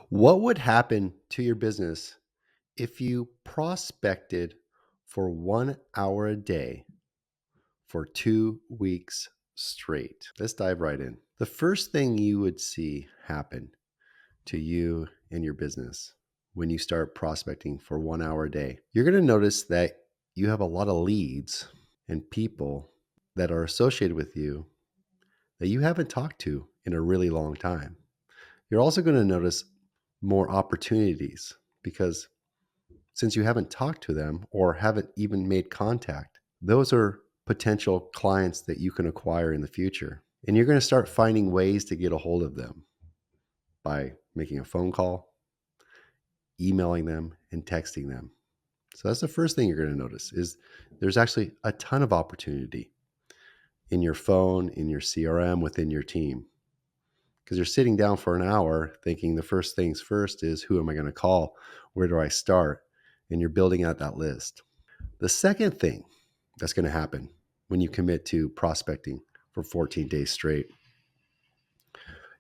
What would happen to your business if you prospected for 1 hour a day for 2 weeks straight? Let's dive right in. The first thing you would see happen to you and your business when you start prospecting for 1 hour a day, you're going to notice that you have a lot of leads and people that are associated with you that you haven't talked to in a really long time. You're also going to notice more opportunities because since you haven't talked to them or haven't even made contact, those are potential clients that you can acquire in the future. And you're going to start finding ways to get a hold of them by making a phone call, emailing them, and texting them. So that's the first thing you're going to notice is there's actually a ton of opportunity in your phone, in your CRM, within your team. Because you're sitting down for an hour thinking the first things first is who am I going to call? Where do I start? And you're building out that list. The second thing that's going to happen when you commit to prospecting for 14 days straight,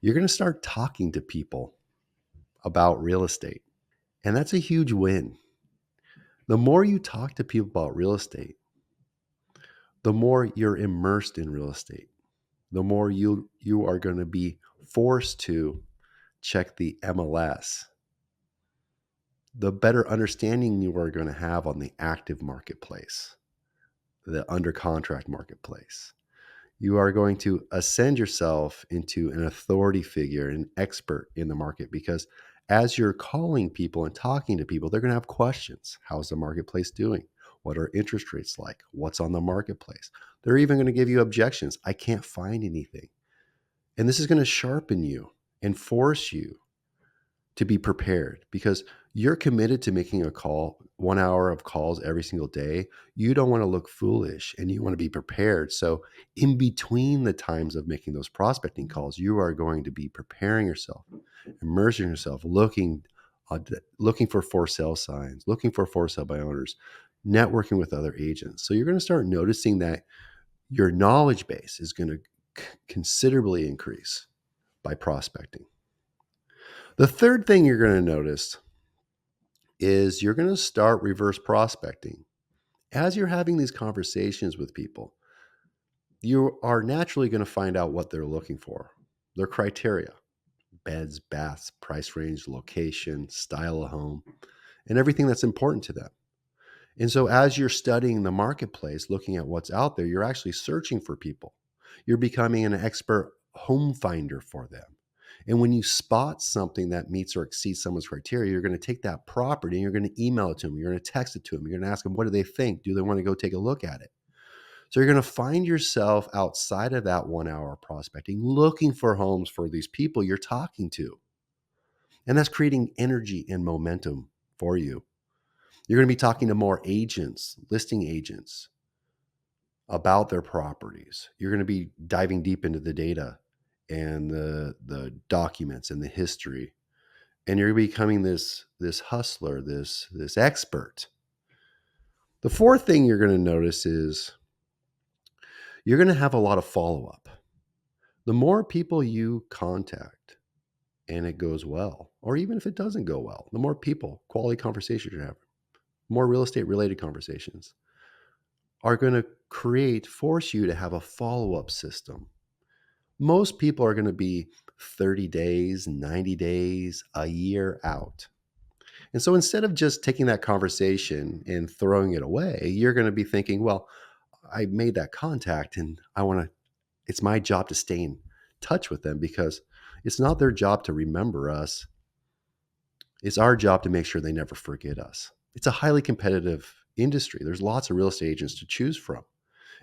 you're going to start talking to people about real estate. And that's a huge win. The more you talk to people about real estate, the more you're immersed in real estate, the more you are going to be forced to check the MLS, the better understanding you are going to have on the active marketplace, the under contract marketplace. You are going to ascend yourself into an authority figure, an expert in the market, because as you're calling people and talking to people, they're going to have questions. How's the marketplace doing? What are interest rates like? What's on the marketplace? They're even going to give you objections. I can't find anything. And this is going to sharpen you and force you to be prepared because you're committed to making a call, 1 hour of calls every single day. You don't want to look foolish and you want to be prepared. So, in between the times of making those prospecting calls, you are going to be preparing yourself, immersing yourself, looking for sale signs, looking for sale by owners, networking with other agents. So, you're going to start noticing that your knowledge base is going to considerably increase by prospecting. The third thing you're going to notice is you're going to start reverse prospecting. As you're having these conversations with people, you are naturally going to find out what they're looking for, their criteria: beds, baths, price range, location, style of home, and everything that's important to them. And so, as you're studying the marketplace, looking at what's out there, you're actually searching for people. You're becoming an expert home finder for them. And when you spot something that meets or exceeds someone's criteria, you're going to take that property and you're going to email it to them. You're going to text it to them. You're going to ask them, what do they think? Do they want to go take a look at it? So you're going to find yourself outside of that 1 hour prospecting, looking for homes for these people you're talking to. And that's creating energy and momentum for you. You're going to be talking to more agents, listing agents about their properties. You're going to be diving deep into the data and the documents and the history. And you're becoming this hustler, this expert. The fourth thing you're going to notice is you're going to have a lot of follow-up. The more people you contact and it goes well, or even if it doesn't go well, the more people, quality conversations you have, more real estate related conversations are going to force you to have a follow-up system. Most people are going to be 30 days, 90 days, a year out. And so instead of just taking that conversation and throwing it away, you're going to be thinking, well, I made that contact and it's my job to stay in touch with them because it's not their job to remember us. It's our job to make sure they never forget us. It's a highly competitive industry. There's lots of real estate agents to choose from.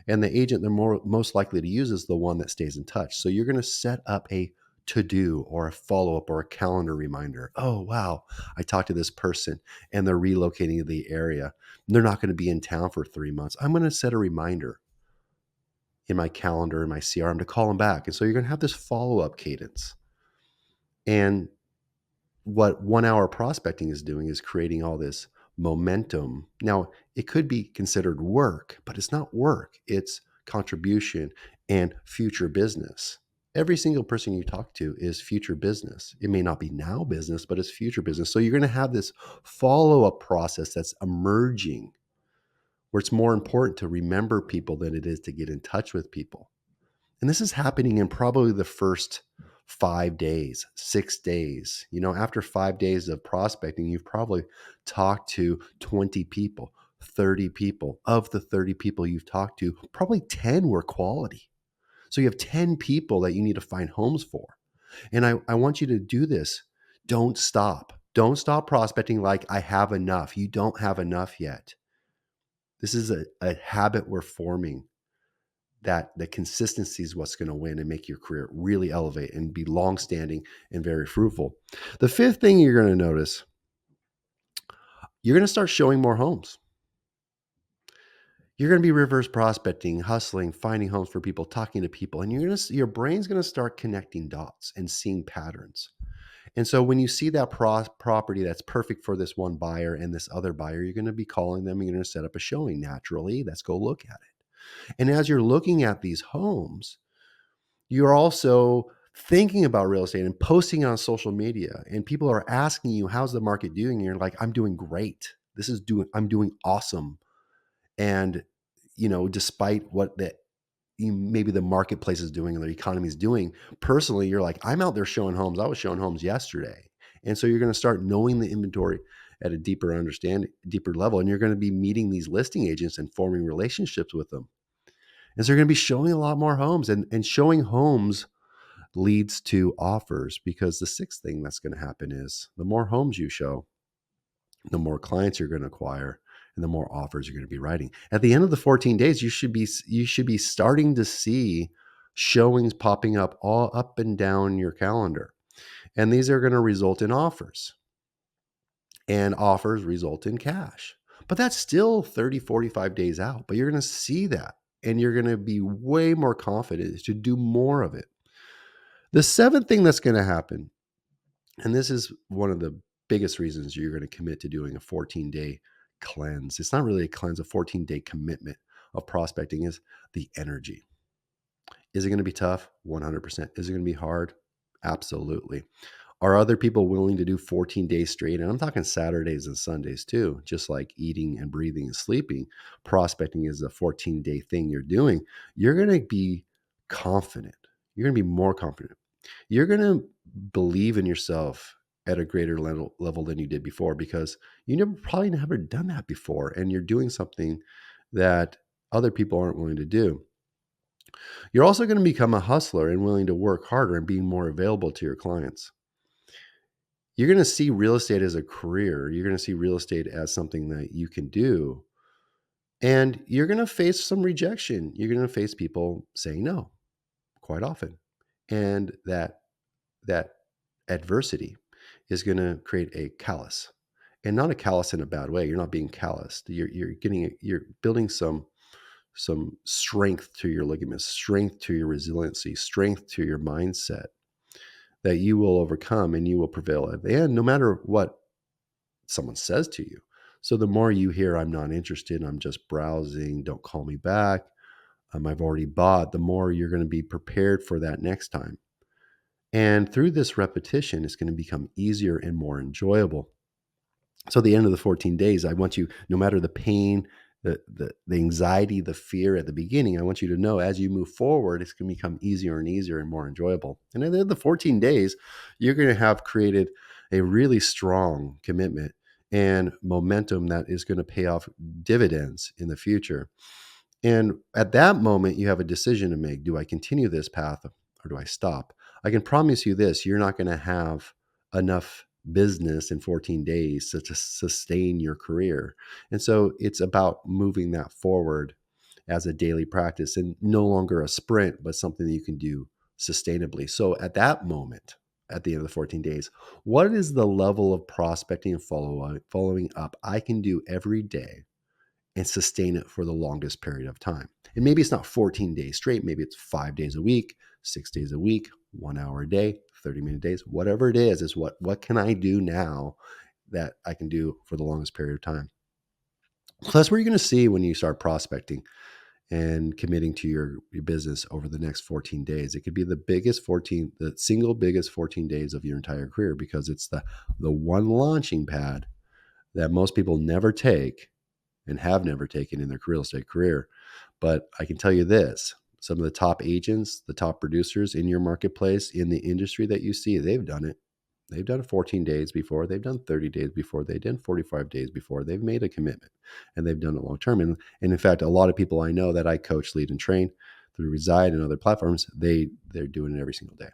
And the agent they're most likely to use is the one that stays in touch. So you're going to set up a to do or a follow up or a calendar reminder. Oh, wow. I talked to this person and they're relocating to the area. They're not going to be in town for 3 months. I'm going to set a reminder in my calendar, in my CRM to call them back. And so you're going to have this follow up cadence. And what 1 hour prospecting is doing is creating all this momentum. Now, it could be considered work, but it's not work. It's contribution and future business. Every single person you talk to is future business. It may not be now business, but it's future business. So you're going to have this follow-up process that's emerging where it's more important to remember people than it is to get in touch with people. And this is happening in probably the first 5 days, 6 days. After 5 days of prospecting, you've probably talked to 20 people, 30 people. Of the 30 people you've talked to, probably 10 were quality. So you have 10 people that you need to find homes for. And I want you to do this. Don't stop. Don't stop prospecting like I have enough. You don't have enough yet. This is a habit we're forming, that the consistency is what's going to win and make your career really elevate and be long-standing and very fruitful. The fifth thing you're going to notice, you're going to start showing more homes. You're going to be reverse prospecting, hustling, finding homes for people, talking to people, and your brain's going to start connecting dots and seeing patterns. And so when you see that property that's perfect for this one buyer and this other buyer, you're going to be calling them. You're going to set up a showing naturally. Let's go look at it. And as you're looking at these homes, you're also thinking about real estate and posting on social media. And people are asking you, how's the market doing? And you're like, I'm doing great. I'm doing awesome. And, despite what maybe the marketplace is doing or the economy is doing, personally, you're like, I'm out there showing homes. I was showing homes yesterday. And so you're going to start knowing the inventory at a deeper level. And you're going to be meeting these listing agents and forming relationships with them. And so you're going to be showing a lot more homes, and showing homes leads to offers, because the sixth thing that's going to happen is the more homes you show, the more clients you're going to acquire, and the more offers you're going to be writing. At the end of the 14 days, you should be starting to see showings popping up all up and down your calendar. And these are going to result in offers. And offers result in cash. But that's still 30, 45 days out. But you're going to see that. And you're going to be way more confident to do more of it. The seventh thing that's going to happen, and this is one of the biggest reasons you're going to commit to doing a 14-day cleanse. It's not really a cleanse, a 14-day commitment of prospecting, is the energy. Is it going to be tough? 100%. Is it going to be hard? Absolutely. Are other people willing to do 14 days straight? And I'm talking Saturdays and Sundays too, just like eating and breathing and sleeping. Prospecting is a 14-day thing you're doing. You're going to be confident. You're going to be more confident. You're going to believe in yourself at a greater level than you did before, because you probably never done that before. And you're doing something that other people aren't willing to do. You're also going to become a hustler and willing to work harder and being more available to your clients. You're going to see real estate as a career. You're going to see real estate as something that you can do. And you're going to face some rejection. You're going to face people saying no quite often. And that adversity is going to create a callus, and not a callus in a bad way. You're not being calloused. You're building some strength to your ligaments, strength to your resiliency, strength to your mindset, that you will overcome and you will prevail at the end, no matter what someone says to you. So the more you hear, I'm not interested, I'm just browsing, don't call me back, I've already bought, the more you're going to be prepared for that next time. And through this repetition, it's going to become easier and more enjoyable. So at the end of the 14 days, I want you, no matter the pain, the anxiety, the fear at the beginning, I want you to know as you move forward, it's going to become easier and easier and more enjoyable. And at the end of the 14 days, you're going to have created a really strong commitment and momentum that is going to pay off dividends in the future. And at that moment, you have a decision to make. Do I continue this path or do I stop? I can promise you this, you're not going to have enough business in 14 days to sustain your career. And so it's about moving that forward as a daily practice, and no longer a sprint, but something that you can do sustainably. So at that moment, at the end of the 14 days, what is the level of prospecting and following up I can do every day and sustain it for the longest period of time? And maybe it's not 14 days straight. Maybe it's 5 days a week, 6 days a week, 1 hour a day, 30-minute days, whatever it is what can I do now that I can do for the longest period of time? So that's what you're going to see when you start prospecting. and committing to your business over the next 14 days. It could be the single biggest 14 days of your entire career, because it's the one launching pad that most people never take and have never taken in their real estate career. But I can tell you this, some of the top agents, the top producers in your marketplace, in the industry that you see, they've done it. They've done 14 days before, they've done 30 days before, they've done 45 days before. They've made a commitment and they've done it long term. And in fact, a lot of people I know that I coach, lead, and train through Reside and other platforms, they're doing it every single day.